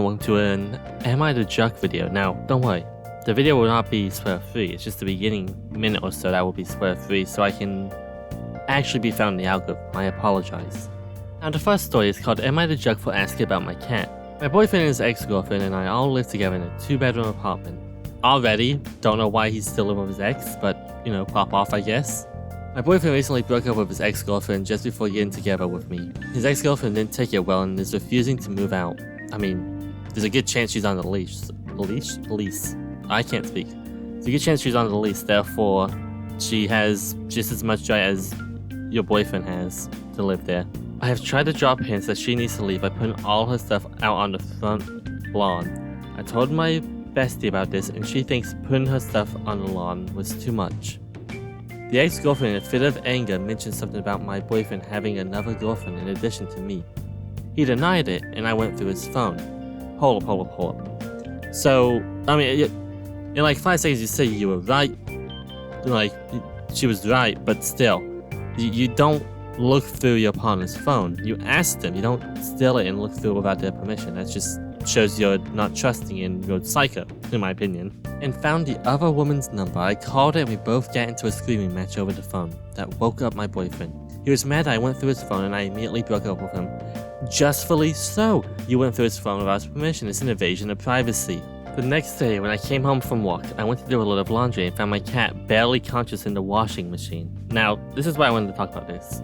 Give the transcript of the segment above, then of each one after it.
and welcome to an Am I the Jerk video. Now, don't worry, the video will not be spoiler free, it's just the beginning minute or so that will be spoiler free so I can actually be found in the algorithm. I apologize. Now the first story is called Am I the Jerk for Asking About My Cat. My boyfriend and his ex-girlfriend and I all live together in a 2-bedroom apartment. Already, don't know why he's still living with his ex, but you know, pop off I guess. My boyfriend recently broke up with his ex-girlfriend just before getting together with me. His ex-girlfriend didn't take it well and is refusing to move out. I mean, there's a good chance she's on the leash. Lease? I can't speak. There's a good chance she's on the lease, therefore she has just as much right as your boyfriend has to live there. I have tried to drop hints that she needs to leave by putting all her stuff out on the front lawn. I told my bestie about this and she thinks putting her stuff on the lawn was too much. The ex-girlfriend, in a fit of anger, mentioned something about my boyfriend having another girlfriend in addition to me. He denied it, and I went through his phone. Hold up. So, I mean, in like 5 seconds you say you were right. Like, she was right, but still. You don't look through your partner's phone. You ask them, you don't steal it and look through it without their permission. That just shows you're not trusting and you're psycho, in my opinion. And found the other woman's number. I called it and we both got into a screaming match over the phone. That woke up my boyfriend. He was mad I went through his phone and I immediately broke up with him. Justfully so. You went through his phone without his permission. It's an invasion of privacy. The next day, when I came home from work, I went to do a load of laundry and found my cat barely conscious in the washing machine. Now, this is why I wanted to talk about this.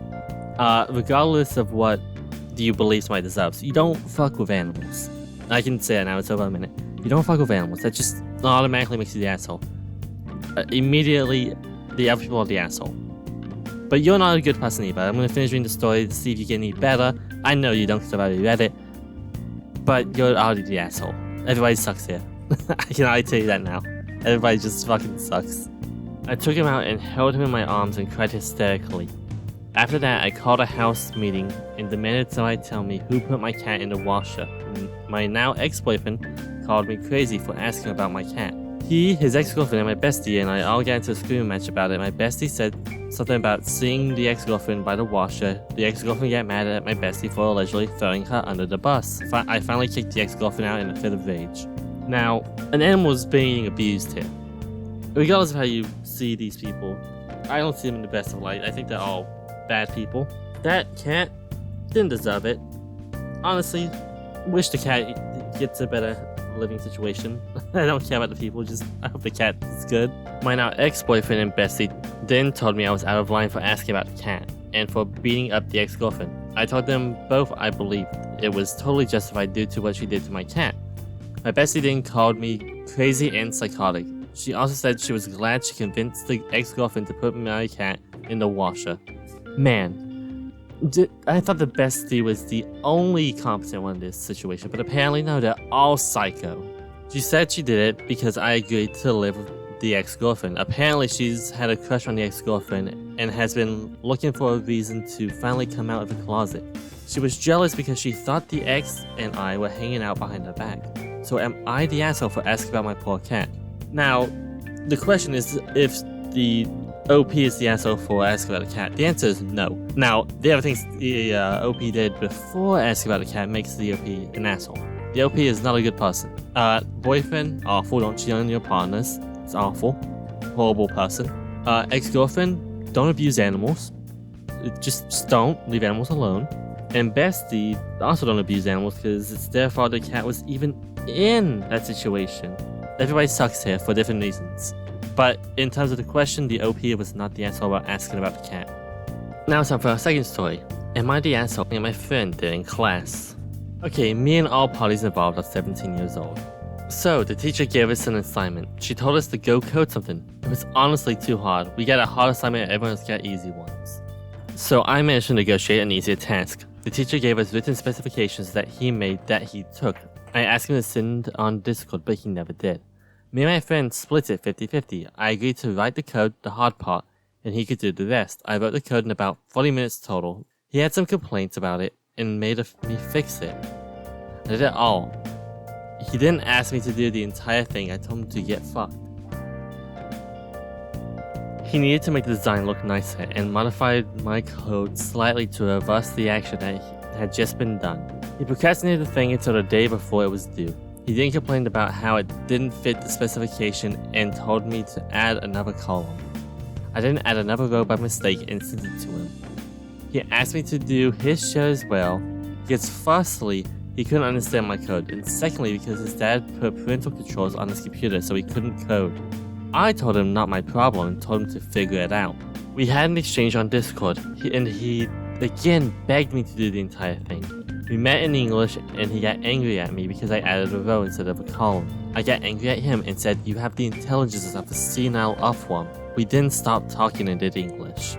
Regardless of what you believe somebody deserves, you don't fuck with animals. I can say it now, it's over a minute. You don't fuck with animals, that just automatically makes you the asshole. Immediately, the other people are the asshole. But you're not a good person either. I'm gonna finish reading the story to see if you get any better. I know you don't because I've already read it. But you're already the asshole. Everybody sucks here. I tell you that now. Everybody just fucking sucks. I took him out and held him in my arms and cried hysterically. After that, I called a house meeting and demanded somebody tell me who put my cat in the washer. My now ex-boyfriend called me crazy for asking about my cat. He, his ex-girlfriend, and my bestie and I all got into a screaming match about it. My bestie said something about seeing the ex-girlfriend by the washer. The ex-girlfriend got mad at my bestie for allegedly throwing her under the bus. I finally kicked the ex-girlfriend out in a fit of rage. Now, an animal is being abused here. Regardless of how you see these people, I don't see them in the best of light. I think they're all bad people. That cat didn't deserve it. Honestly, wish the cat gets a better living situation. I don't care about the people, just I hope the cat is good. My now ex-boyfriend and bestie then told me I was out of line for asking about the cat and for beating up the ex-girlfriend. I told them both I believed it was totally justified due to what she did to my cat. My bestie then called me crazy and psychotic. She also said she was glad she convinced the ex-girlfriend to put my cat in the washer. Man, I thought the bestie was the only competent one in this situation, but apparently no, they're all psycho. She said she did it because I agreed to live with the ex-girlfriend. Apparently she's had a crush on the ex-girlfriend and has been looking for a reason to finally come out of the closet. She was jealous because she thought the ex and I were hanging out behind her back. So am I the asshole for asking about my poor cat? Now, the question is if the OP is the asshole for asking about a cat. The answer is no. Now, the other things the OP did before asking about a cat makes the OP an asshole. The OP is not a good person. Boyfriend, awful, don't cheat on your partners. It's awful. Horrible person. Ex-girlfriend, don't abuse animals. Just don't. Leave animals alone. And bestie, also don't abuse animals because it's their fault the cat was even in that situation. Everybody sucks here for different reasons. But in terms of the question, the OP was not the asshole about asking about the cat. Now it's time for our second story. Am I the asshole and my friend did in class? Okay, me and all parties involved are 17 years old. So, the teacher gave us an assignment. She told us to go code something. It was honestly too hard. We got a hard assignment and everyone else got easy ones. So I managed to negotiate an easier task. The teacher gave us written specifications that he made that he took. I asked him to send on Discord, but he never did. Me and my friend split it 50-50. I agreed to write the code, the hard part, and he could do the rest. I wrote the code in about 40 minutes total. He had some complaints about it and made me fix it. I did it all. He didn't ask me to do the entire thing. I told him to get fucked. He needed to make the design look nicer and modified my code slightly to reverse the action that had just been done. He procrastinated the thing until the day before it was due. He then complained about how it didn't fit the specification and told me to add another column. I then added another row by mistake and sent it to him. He asked me to do his share as well, because firstly, he couldn't understand my code, and secondly, because his dad put parental controls on his computer so he couldn't code. I told him not my problem and told him to figure it out. We had an exchange on Discord, and he again begged me to do the entire thing. We met in English, and he got angry at me because I added a row instead of a column. I got angry at him and said, "You have the intelligence of a senile earthworm." We then stopped talking and did English.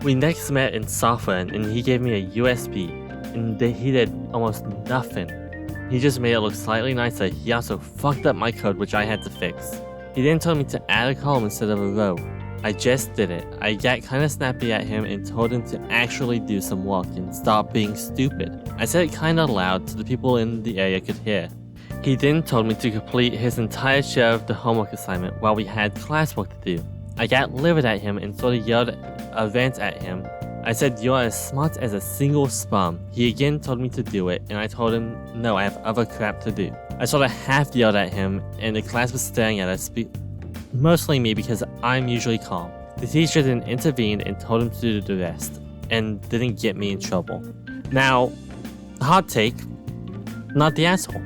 We next met in software, and he gave me a USB, and he did almost nothing. He just made it look slightly nicer. He also fucked up my code, which I had to fix. He then told me to add a column instead of a row. I just did it. I got kinda snappy at him and told him to actually do some work and stop being stupid. I said it kinda loud so the people in the area could hear. He then told me to complete his entire share of the homework assignment while we had classwork to do. I got livid at him and sort of yelled a rant at him. I said, "You're as smart as a single sperm." He again told me to do it, and I told him, "No, I have other crap to do." I sort of half yelled at him, and the class was staring at us, mostly me because I'm usually calm. The teacher then intervened and told him to do the rest, and didn't get me in trouble. Now, hot take, not the asshole.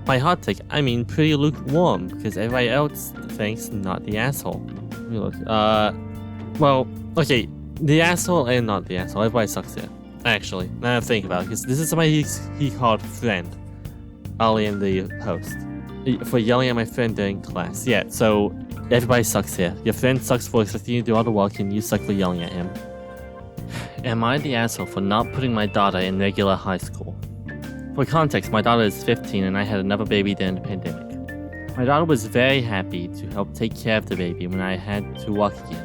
By hot take, I mean pretty lukewarm, because everybody else thinks not the asshole. Let me look. Well, okay, the asshole and not the asshole. Everybody sucks here. Actually, now I think about it, because this is somebody he called friend early in the post for yelling at my friend during class. Yeah, so everybody sucks here. Your friend sucks for expecting you to do all the work, and you suck for yelling at him. Am I the asshole for not putting my daughter in regular high school? For context, my daughter is 15 and I had another baby during the pandemic. My daughter was very happy to help take care of the baby when I had to work again,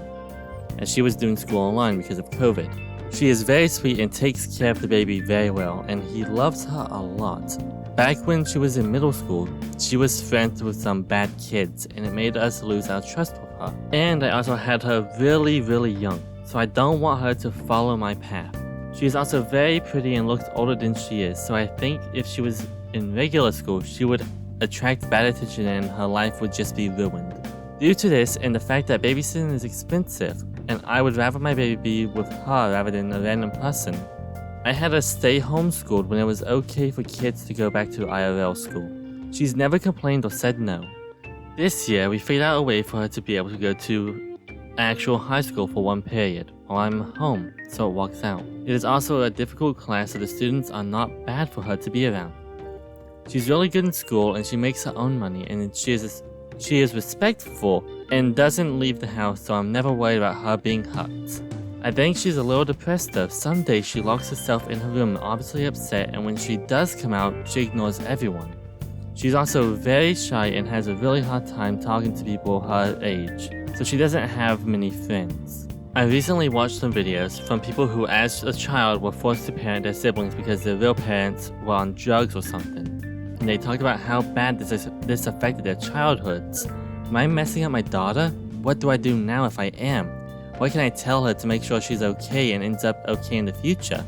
as she was doing school online because of COVID. She is very sweet and takes care of the baby very well, and he loves her a lot. Back when she was in middle school, she was friends with some bad kids, and it made us lose our trust with her. And I also had her really, really young, so I don't want her to follow my path. She is also very pretty and looks older than she is, so I think if she was in regular school, she would attract bad attention and her life would just be ruined. Due to this and the fact that babysitting is expensive, and I would rather my baby be with her rather than a random person, I had her stay homeschooled when it was okay for kids to go back to IRL school. She's never complained or said no. This year, we figured out a way for her to be able to go to actual high school for one period while I'm home, so it works out. It is also a difficult class, so the students are not bad for her to be around. She's really good in school and she makes her own money, and she is respectful and doesn't leave the house, so I'm never worried about her being hurt. I think she's a little depressed though. Some days she locks herself in her room, obviously upset, and when she does come out, she ignores everyone. She's also very shy and has a really hard time talking to people her age, so she doesn't have many friends. I recently watched some videos from people who as a child were forced to parent their siblings because their real parents were on drugs or something. And they talked about how bad this affected their childhoods. Am I messing up my daughter? What do I do now if I am? What can I tell her to make sure she's okay and ends up okay in the future?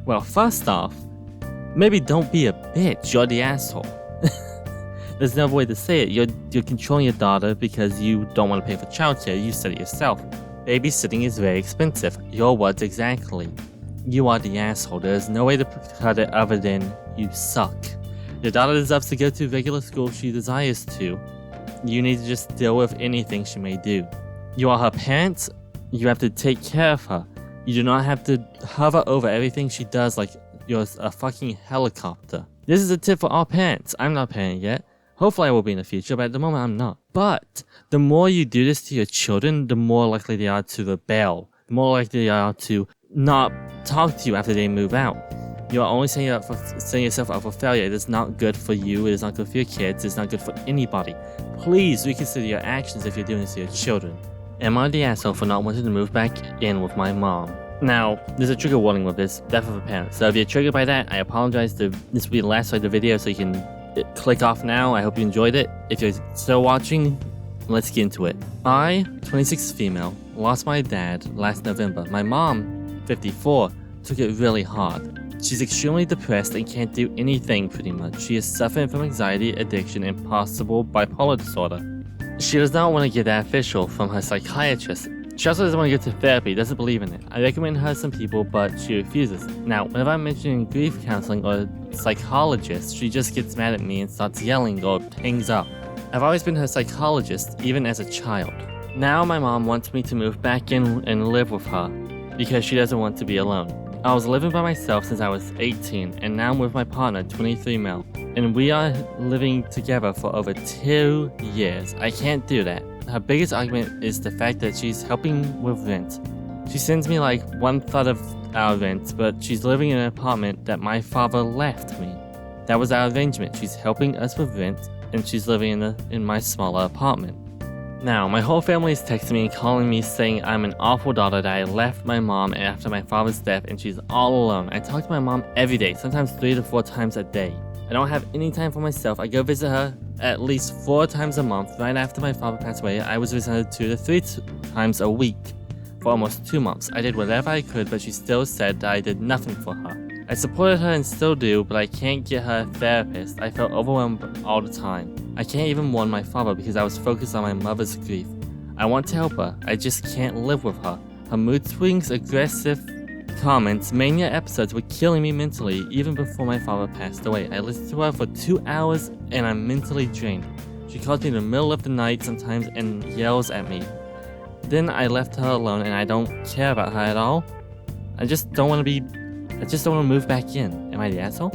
Well, first off, maybe don't be a bitch, you're the asshole. There's no way to say it. You're controlling your daughter because you don't want to pay for childcare. You said it yourself. Babysitting is very expensive. Your words exactly. You are the asshole. There is no way to cut it other than you suck. Your daughter deserves to go to regular school if she desires to. You need to just deal with anything she may do. You are her parents. You have to take care of her. You do not have to hover over everything she does like you're a fucking helicopter. This is a tip for all parents. I'm not a parent yet. Hopefully I will be in the future, but at the moment I'm not. But the more you do this to your children, the more likely they are to rebel. The more likely they are to not talk to you after they move out. You are only setting yourself up for failure. It is not good for you. It is not good for your kids. It is not good for anybody. Please reconsider your actions if you're doing this to your children. Am I the asshole for not wanting to move back in with my mom? Now, there's a trigger warning with this, death of a parent. So if you're triggered by that, I apologize. This will be the last slide of the video, so you can click off now. I hope you enjoyed it. If you're still watching, let's get into it. I, 26 female, lost my dad last November. My mom, 54, took it really hard. She's extremely depressed and can't do anything pretty much. She is suffering from anxiety, addiction, and possible bipolar disorder. She does not want to get that official from her psychiatrist. She also doesn't want to go to therapy, doesn't believe in it. I recommend her some people, but she refuses. Now, whenever I'm mentioning grief counseling or psychologist, she just gets mad at me and starts yelling or hangs up. I've always been her psychologist, even as a child. Now my mom wants me to move back in and live with her because she doesn't want to be alone. I was living by myself since I was 18, and now I'm with my partner, 23 Mel, and we are living together for over 2 years. I can't do that. Her biggest argument is the fact that she's helping with rent. She sends me like 1/3 of our rent, but she's living in an apartment that my father left me. That was our arrangement. She's helping us with rent, and she's living in my smaller apartment. Now, my whole family is texting me and calling me saying I'm an awful daughter, that I left my mom after my father's death and she's all alone. I talk to my mom every day, sometimes 3 to 4 times a day. I don't have any time for myself. I go visit her at least 4 times a month. Right after my father passed away, I was visiting her 2 to 3 times a week for almost 2 months. I did whatever I could, but she still said that I did nothing for her. I supported her and still do, but I can't get her a therapist. I felt overwhelmed all the time. I can't even warn my father because I was focused on my mother's grief. I want to help her, I just can't live with her. Her mood swings, aggressive comments, mania episodes were killing me mentally even before my father passed away. I listened to her for 2 hours and I'm mentally drained. She calls me in the middle of the night sometimes and yells at me. Then I left her alone and I don't care about her at all. I just don't want to move back in. Am I the asshole?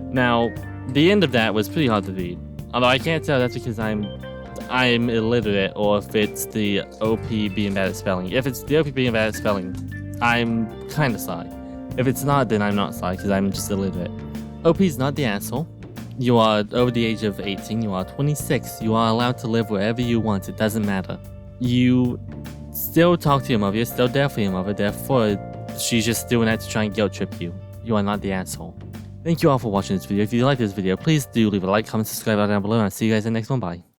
Now, the end of that was pretty hard to read. Although I can't tell that's because I'm illiterate or if it's the OP being bad at spelling. If it's the OP being bad at spelling, I'm kinda sorry. If it's not, then I'm not sorry because I'm just illiterate. OP's not the asshole. You are over the age of 18, you are 26, you are allowed to live wherever you want, it doesn't matter. You still talk to your mother, you're still there for your mother, therefore she's just doing that to try and guilt trip you. You are not the asshole. Thank you all for watching this video. If you like this video, please do leave a like, comment, subscribe down below, and I'll see you guys in the next one. Bye.